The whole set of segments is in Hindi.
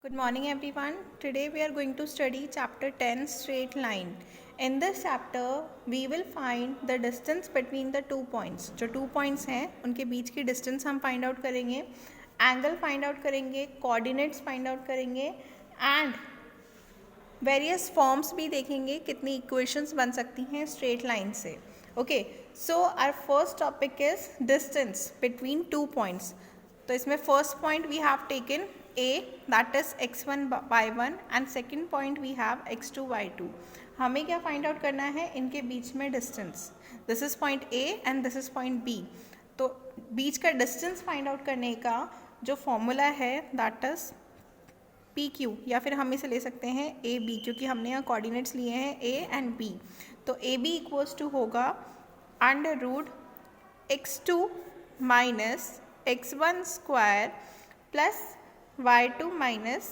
Good morning everyone. Today we are going to study chapter 10 straight line. In this chapter we will find the distance between the 2 points. जो 2 points हैं उनके बीच की distance हम find out करेंगे, angle find out करेंगे, coordinates find out करेंगे and वेरियस फॉर्म्स भी देखेंगे कितनी इक्वेशंस बन सकती हैं स्ट्रेट लाइन से. Okay, so our first topic is distance between 2 points. तो इसमें first point we have taken A, that is x1 y1 and second point we have x2 y2. हमें क्या फाइंड आउट करना है, इनके बीच में distance. This is point A and this is point B. तो बीच का डिस्टेंस फाइंड आउट करने का जो फॉर्मूला है दैट इज पी क्यू, या फिर हम इसे ले सकते हैं ए बी, क्योंकि हमने यहाँ कोऑर्डिनेट्स लिए हैं ए एंड बी. तो ए बी इक्वल्स टू होगा under root x2 minus x1 square plus y2 minus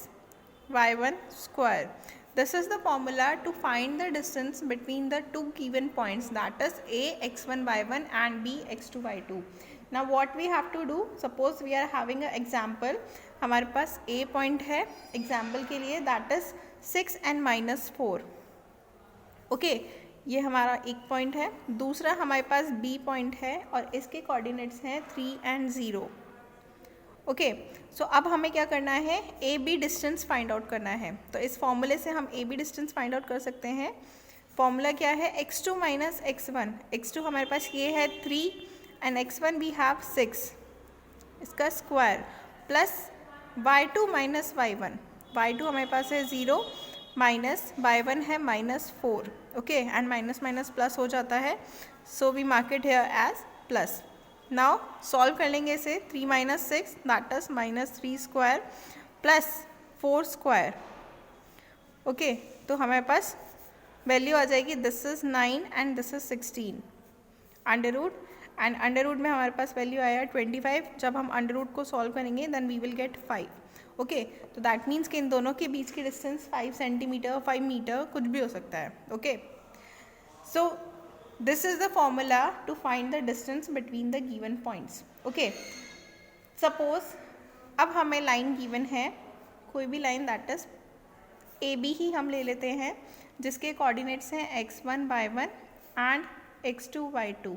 y1 square. This is the formula to find the distance between the two given points, that is a x1 y1 and b x2 y2. Now what we have to do, suppose we are having an example. हमारे पास a point है example के लिए, that is 6 and minus 4. Okay, ये हमारा एक पॉइंट है. दूसरा हमारे पास b पॉइंट है और इसके कोऑर्डिनेट्स हैं 3 and 0. ओके, सो अब हमें क्या करना है, A B distance find out करना है. तो इस फॉर्मूले से हम A B distance find out कर सकते हैं. फॉर्मूला क्या है, x2 माइनस x1. x2 हमारे पास ये है 3 एंड x1 वी हैव 6, इसका square plus y2 minus y1. y2 हमारे पास है 0 माइनस y1 है minus 4. Okay, and minus minus plus हो जाता है, so we mark it here as plus. Now solve कर लेंगे इसे. 3 minus 6 that is minus 3 square plus 4 square. Okay, तो हमारे पास वैल्यू आ जाएगी, this is 9 and this is 16 under root, and under root में हमारे पास वैल्यू आया 25. जब हम अंडर रूट को सॉल्व करेंगे then we will get 5. Okay, तो दैट मीन्स कि इन दोनों के बीच की डिस्टेंस 5 सेंटीमीटर 5 मीटर कुछ भी हो सकता है. Okay, so this is the formula to find the distance between the given points. okay, suppose अब हमें लाइन गिवन है, कोई भी line that is A B ही हम ले लेते हैं, जिसके कोऑर्डिनेट्स हैं x1 y1 and x2 y2.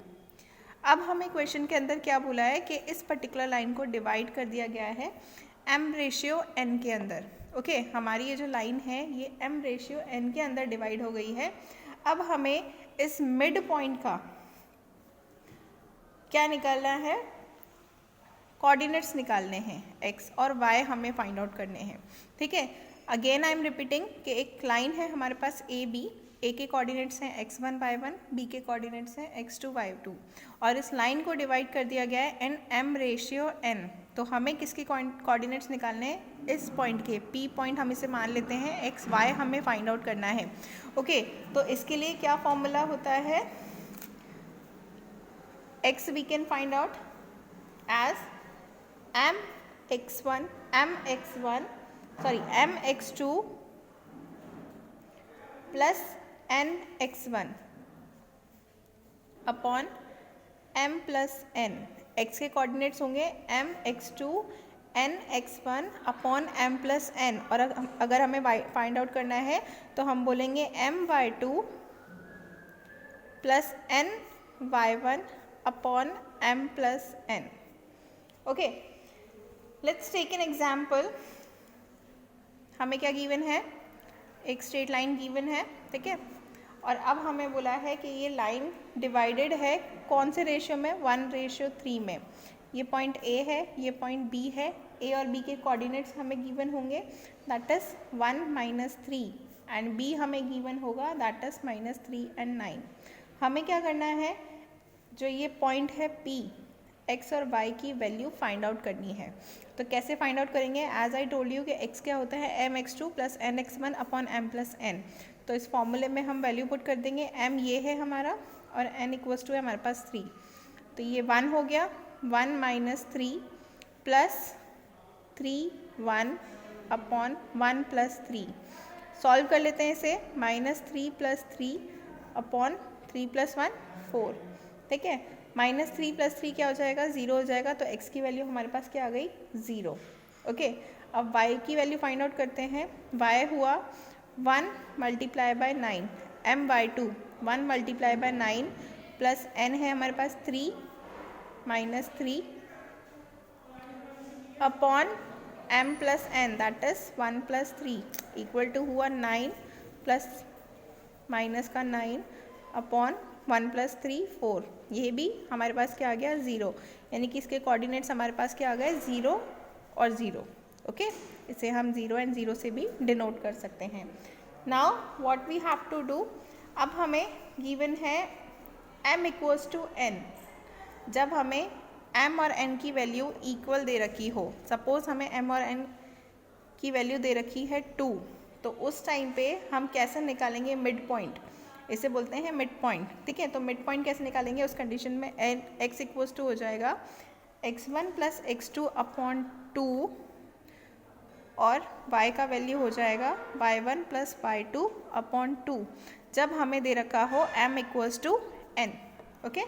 अब हमें क्वेश्चन के अंदर क्या बोला है कि इस पर्टिकुलर लाइन को डिवाइड कर दिया गया है m रेशियो n के अंदर. ओके, हमारी ये जो लाइन है ये m रेशियो n के अंदर डिवाइड हो गई है. अब हमें इस मिड पॉइंट का क्या निकालना है, कोऑर्डिनेट्स निकालने हैं, x और y हमें फाइंड आउट करने हैं. ठीक है, अगेन आई एम रिपीटिंग कि एक लाइन है हमारे पास ए बी, ए के कोऑर्डिनेट्स हैं x1 y1, बी के कोऑर्डिनेट्स हैं x2 y2, और इस लाइन को डिवाइड कर दिया गया है एन m रेशियो n. तो हमें किसके कोऑर्डिनेट्स निकालने हैं, इस पॉइंट के, p पॉइंट हम इसे मान लेते हैं, x y हमें फाइंड आउट करना है. ओके, तो इसके लिए क्या फॉर्मूला होता है, x we can find out as mx2 plus nx1 upon m plus n. x के कोऑर्डिनेट्स होंगे mx2 nx1 upon m plus n, और अगर हमें फाइंड आउट करना है तो हम बोलेंगे my2 plus ny1 upon m plus n. Okay, let's take an example. हमें क्या गिवन है, एक स्ट्रेट लाइन गिवन है. ठीक है, और अब हमें बोला है कि ये लाइन डिवाइडेड है कौन से रेशियो में, 1:3 में. ये पॉइंट ए है, ये पॉइंट बी है. ए और बी के कोऑर्डिनेट्स हमें गिवन होंगे that is 1 minus 3 and B हमें गिवन होगा दैट इज माइनस 3 एंड 9. हमें क्या करना है, जो ये पॉइंट है पी, एक्स और वाई की वैल्यू फाइंड आउट करनी है. तो कैसे फाइंड आउट करेंगे, एज आई टोल्ड यू कि एक्स क्या होता है mx2 plus nx1 upon m plus n. तो इस फॉर्मूले में हम वैल्यू पुट कर देंगे. m ये है हमारा और n इक्वल्स टू है हमारे पास 3. तो ये 1 हो गया, 1 minus 3 plus 3 1 upon 1 plus 3. Solve कर लेते हैं इसे, माइनस 3 प्लस 3 अपॉन 3 प्लस 1 4. ठीक है, -3 + 3 क्या हो जाएगा, 0 हो जाएगा. तो x की वैल्यू हमारे पास क्या आ गई, 0. ओके, अब y की वैल्यू फाइंड आउट करते हैं। y हुआ 1 multiply by 9, my2 1 multiply by 9 plus n है हमारे पास 3 minus 3 upon m plus n that is 1 plus 3 equal to हुआ 9 प्लस माइनस का 9 अपॉन 1 प्लस 3 4। ये भी हमारे पास क्या आ गया 0, यानी कि इसके कोऑर्डिनेट्स हमारे पास क्या आ गए 0 और 0। ओके, इसे हम 0 एंड 0 से भी डिनोट कर सकते हैं। Now what we have to do, अब हमें गिवन है m इक्वल्स टू n। जब हमें m और n की वैल्यू इक्वल दे रखी हो, सपोज हमें m और n की वैल्यू दे रखी है 2, तो उस टाइम पे हम कैसे निकालेंगे मिड पॉइंट, इसे बोलते हैं मिड पॉइंट। ठीक है, तो मिड पॉइंट कैसे निकालेंगे, उस कंडीशन में x इक्वल्स टू हो जाएगा x1 प्लस x2 अपॉन 2 और y का वैल्यू हो जाएगा y1 प्लस y2 अपॉन 2, जब हमें दे रखा हो m equals to n। Okay,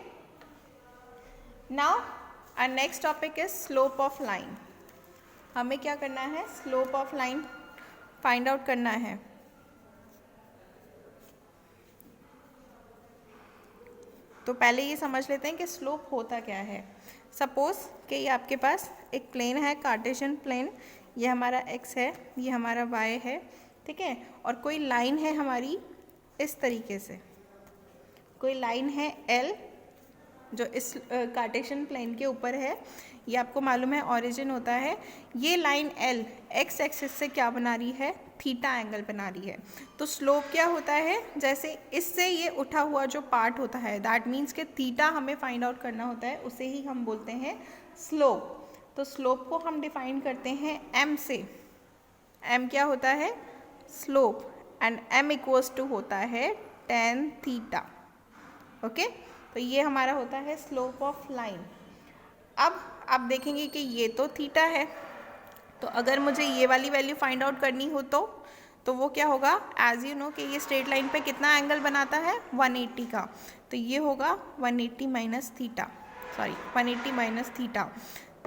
now our next topic is slope of line. हमें क्या करना है, slope of line find out करना है। तो पहले ये समझ लेते हैं कि स्लोप होता क्या है। सपोज कि ये आपके पास एक प्लेन है, कार्टेशियन प्लेन, ये हमारा x है, ये हमारा y है। ठीक है, और कोई लाइन है हमारी इस तरीके से, कोई लाइन है L जो इस कार्टेशियन प्लेन के ऊपर है। ये आपको मालूम है ओरिजिन होता है। ये लाइन L x एक्सिस से क्या बना रही है, थीटा एंगल बना रही है। तो स्लोप क्या होता है, जैसे इससे ये उठा हुआ जो पार्ट होता है, दैट मीन्स कि थीटा हमें फाइंड आउट करना होता है, उसे ही हम बोलते हैं स्लोप। तो स्लोप को हम डिफाइन करते हैं m से। m क्या होता है, slope, and m equals to होता है tan थीटा। ओके, तो ये हमारा होता है स्लोप ऑफ लाइन। अब आप देखेंगे कि ये तो थीटा है, तो अगर मुझे ये वाली वैल्यू फाइंड आउट करनी हो तो वो क्या होगा, एज यू नो कि ये स्ट्रेट लाइन पे कितना एंगल बनाता है 180 का, तो ये होगा 180 minus theta, sorry 180 minus theta.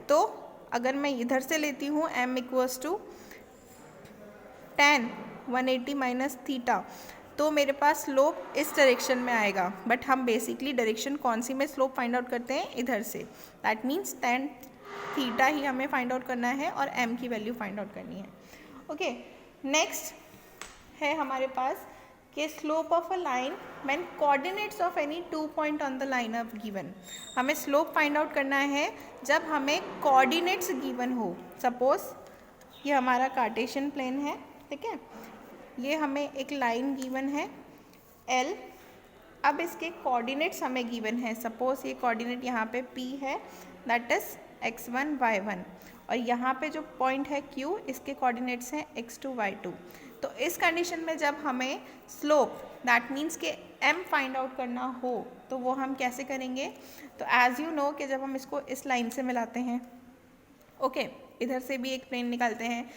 तो अगर मैं इधर से लेती हूँ m equals to tan 180 minus theta, तो मेरे पास स्लोप इस डायरेक्शन में आएगा। बट हम बेसिकली डायरेक्शन कौन सी में स्लोप फाइंड आउट करते हैं, इधर से। दैट मीन्स tan थीटा ही हमें फाइंड आउट करना है और m की वैल्यू फाइंड आउट करनी है। ओके, नेक्स्ट है हमारे पास कि slope of a line when coordinates of any 2 point on the line of given. हमें स्लोप फाइंड आउट करना है जब हमें कोऑर्डिनेट्स गिवन हो। सपोज ये हमारा कार्टेशियन प्लेन है, ठीक है, ये हमें एक लाइन गिवन है L। अब इसके कोऑर्डिनेट्स हमें गिवन है। सपोज ये कोऑर्डिनेट यहाँ पे P है, दैट इज x1 y1, और यहाँ पे जो पॉइंट है Q, इसके कोऑर्डिनेट्स हैं x2 y2। तो इस कंडीशन में जब हमें स्लोप दैट मीन्स के m फाइंड आउट करना हो तो वो हम कैसे करेंगे, तो एज यू नो कि जब हम इसको इस लाइन से मिलाते हैं, ओके, इधर से भी एक प्लेन निकालते हैं,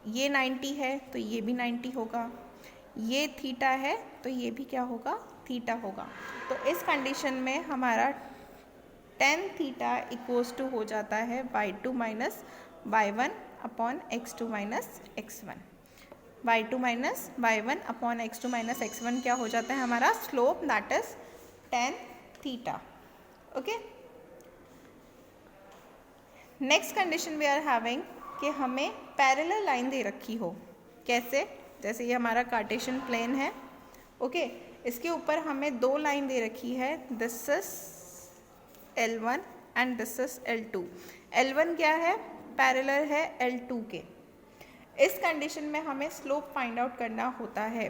ये 90 है तो ये भी 90 होगा, ये थीटा है तो ये भी क्या होगा, थीटा होगा। तो इस कंडीशन में हमारा tan थीटा इक्वल्स टू हो जाता है y2 minus y1 upon x2 minus x1। y2 minus y1 upon x2 minus x1 क्या हो जाता है हमारा slope, that is tan theta. Okay, next condition we are having कि हमें पैरेलल लाइन दे रखी हो। कैसे, जैसे ये हमारा कार्टेशियन प्लेन है, ओके, इसके ऊपर हमें दो लाइन दे रखी है, this is L1 and this is L2। L1 क्या है, पैरेलल है L2 के। इस कंडीशन में हमें स्लोप फाइंड आउट करना होता है।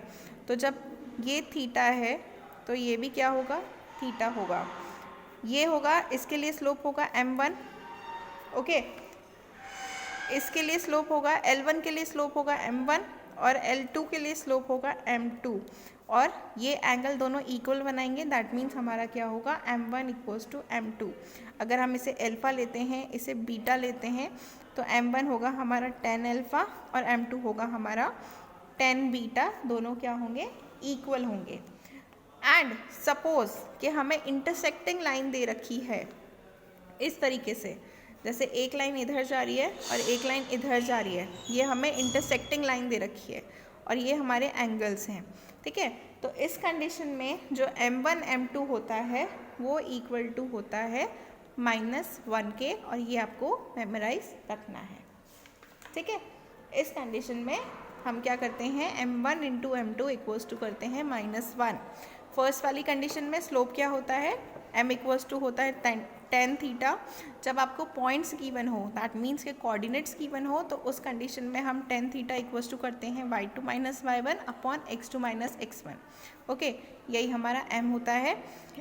तो जब ये थीटा है तो ये भी क्या होगा, थीटा होगा। ये होगा, इसके लिए स्लोप होगा m1, ओके, इसके लिए स्लोप होगा L1 के लिए स्लोप होगा m1 और L2 के लिए स्लोप होगा m2, और ये एंगल दोनों इक्वल बनाएंगे, दैट मीन्स हमारा क्या होगा m1 इक्वल्स टू m2। अगर हम इसे अल्फ़ा लेते हैं, इसे बीटा लेते हैं, तो m1 होगा हमारा tan अल्फ़ा और m2 होगा हमारा tan बीटा, दोनों क्या होंगे, इक्वल होंगे। एंड सपोज कि हमें इंटरसेक्टिंग लाइन दे रखी है इस तरीके से, जैसे एक लाइन इधर जा रही है और एक लाइन इधर जा रही है, ये हमें इंटरसेक्टिंग लाइन दे रखी है और ये हमारे एंगल्स हैं, ठीक है। तो इस कंडीशन में जो m1 m2 होता है वो इक्वल टू होता है -1 के, और ये आपको मेमोराइज रखना है, ठीक है। इस कंडीशन में हम क्या करते हैं, m1 into m2 equals to करते हैं -1। फर्स्ट वाली कंडीशन में स्लोप क्या होता है, m इक्वल्स टू होता है tan थीटा। जब आपको पॉइंट्स गिवन हो, दैट मीन्स के कोऑर्डिनेट्स गिवन हो, तो उस कंडीशन में हम tan थीटा इक्वल्स टू करते हैं y2 minus y1 upon x2 minus x1, okay. यही हमारा m होता है।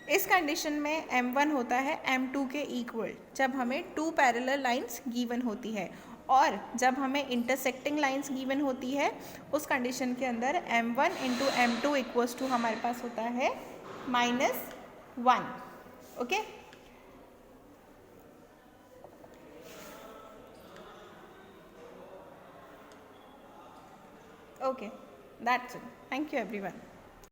इस कंडीशन में m1 होता है m2 के इक्वल जब हमें 2 पैरेलल लाइंस गिवन होती है, और जब हमें इंटरसेक्टिंग लाइंस गिवन होती है उस कंडीशन के अंदर m1 into m2 equals to हमारे पास होता है -1, okay. Okay, that's it. Thank you everyone.